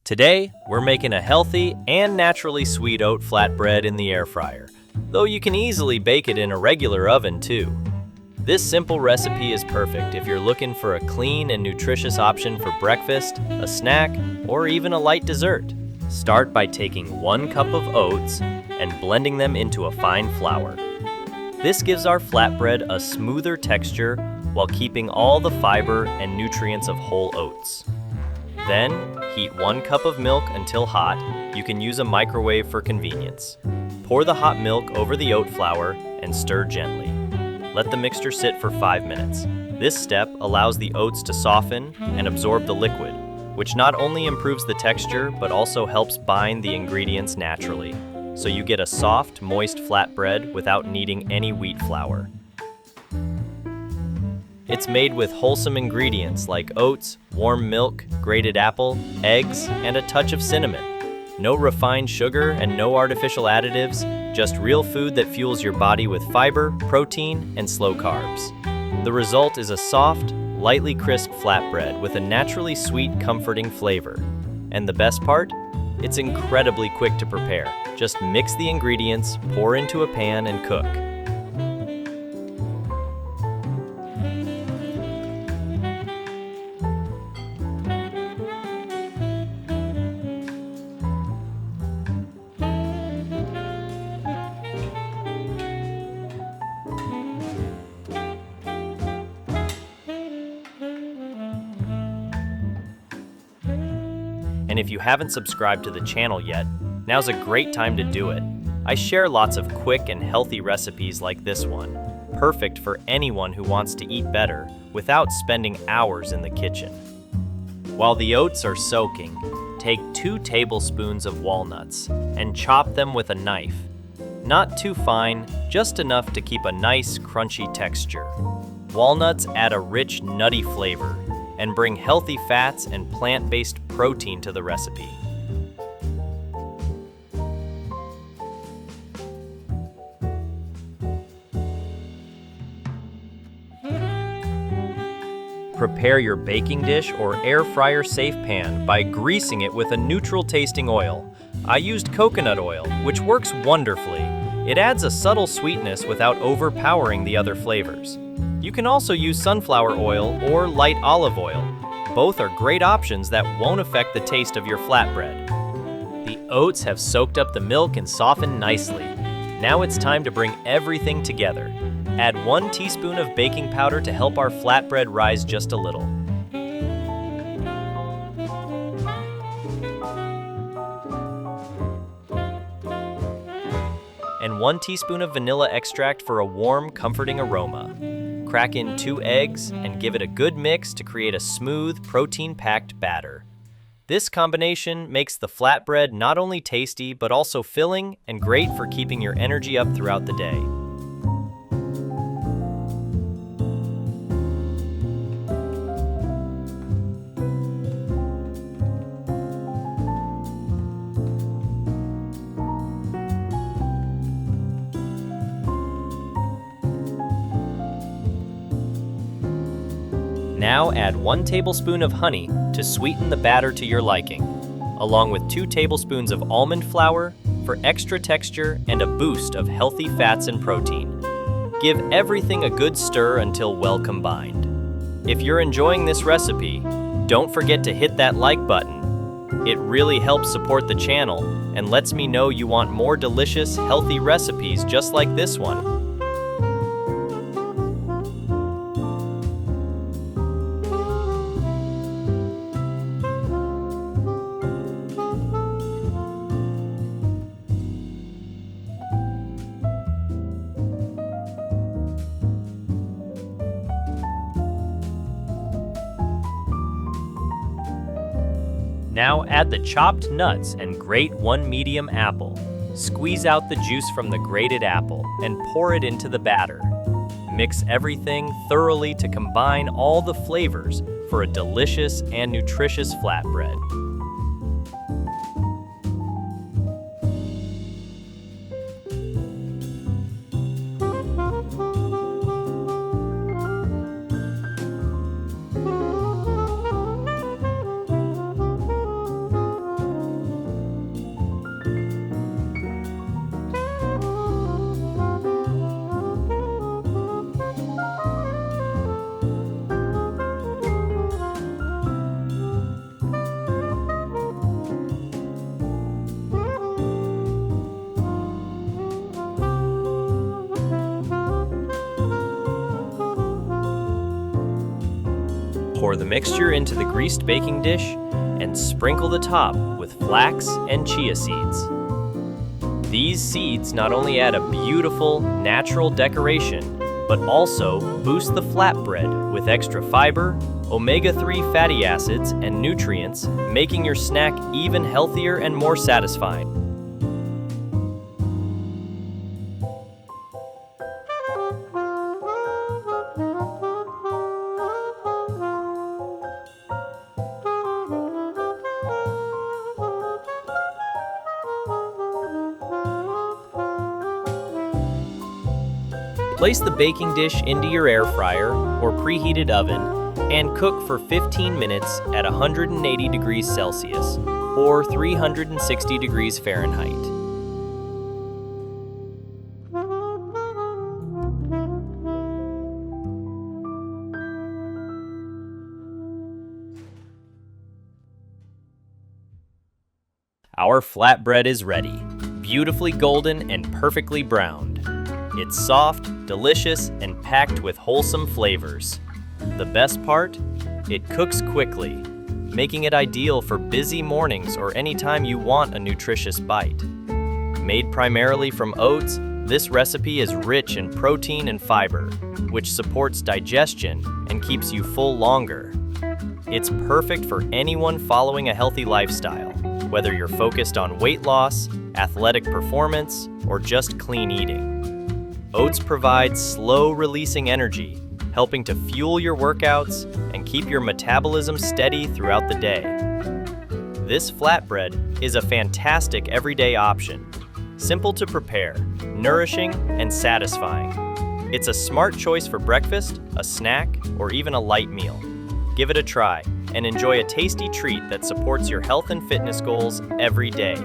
Today, we're making a healthy and naturally sweet oat flatbread in the air fryer, though you can easily bake it in a regular oven too. This simple recipe is perfect if you're looking for a clean and nutritious option for breakfast, a snack, or even a light dessert. Start by taking 1 cup of oats and blending them into a fine flour. This gives our flatbread a smoother texture while keeping all the fiber and nutrients of whole oats. Then, heat 1 cup of milk until hot. You can use a microwave for convenience. Pour the hot milk over the oat flour and stir gently. Let the mixture sit for 5 minutes. This step allows the oats to soften and absorb the liquid, which not only improves the texture but also helps bind the ingredients naturally, so you get a soft, moist flatbread without needing any wheat flour. It's made with wholesome ingredients like oats, warm milk, grated apple, eggs, and a touch of cinnamon. No refined sugar and no artificial additives, just real food that fuels your body with fiber, protein, and slow carbs. The result is a soft, lightly crisp flatbread with a naturally sweet, comforting flavor. And the best part? It's incredibly quick to prepare. Just mix the ingredients, pour into a pan, and cook. And if you haven't subscribed to the channel yet, now's a great time to do it. I share lots of quick and healthy recipes like this one, perfect for anyone who wants to eat better without spending hours in the kitchen. While the oats are soaking, take 2 tablespoons of walnuts and chop them with a knife. Not too fine, just enough to keep a nice crunchy texture. Walnuts add a rich, nutty flavor and bring healthy fats and plant-based protein to the recipe. Prepare your baking dish or air fryer safe pan by greasing it with a neutral tasting oil. I used coconut oil, which works wonderfully. It adds a subtle sweetness without overpowering the other flavors. You can also use sunflower oil or light olive oil. Both are great options that won't affect the taste of your flatbread. The oats have soaked up the milk and softened nicely. Now it's time to bring everything together. Add 1 teaspoon of baking powder to help our flatbread rise just a little. And 1 teaspoon of vanilla extract for a warm, comforting aroma. Crack in 2 eggs and give it a good mix to create a smooth, protein-packed batter. This combination makes the flatbread not only tasty but also filling and great for keeping your energy up throughout the day. Now add 1 tablespoon of honey to sweeten the batter to your liking, along with 2 tablespoons of almond flour for extra texture and a boost of healthy fats and protein. Give everything a good stir until well combined. If you're enjoying this recipe, don't forget to hit that like button. It really helps support the channel and lets me know you want more delicious, healthy recipes just like this one. Now add the chopped nuts and grate 1 medium apple. Squeeze out the juice from the grated apple and pour it into the batter. Mix everything thoroughly to combine all the flavors for a delicious and nutritious flatbread. Pour the mixture into the greased baking dish and sprinkle the top with flax and chia seeds. These seeds not only add a beautiful, natural decoration, but also boost the flatbread with extra fiber, omega-3 fatty acids, and nutrients, making your snack even healthier and more satisfying. Place the baking dish into your air fryer or preheated oven and cook for 15 minutes at 180 degrees Celsius or 360 degrees Fahrenheit. Our flatbread is ready, beautifully golden and perfectly browned. It's soft, delicious, and packed with wholesome flavors. The best part? It cooks quickly, making it ideal for busy mornings or anytime you want a nutritious bite. Made primarily from oats, this recipe is rich in protein and fiber, which supports digestion and keeps you full longer. It's perfect for anyone following a healthy lifestyle, whether you're focused on weight loss, athletic performance, or just clean eating. Oats provide slow-releasing energy, helping to fuel your workouts and keep your metabolism steady throughout the day. This flatbread is a fantastic everyday option, simple to prepare, nourishing, and satisfying. It's a smart choice for breakfast, a snack, or even a light meal. Give it a try and enjoy a tasty treat that supports your health and fitness goals every day.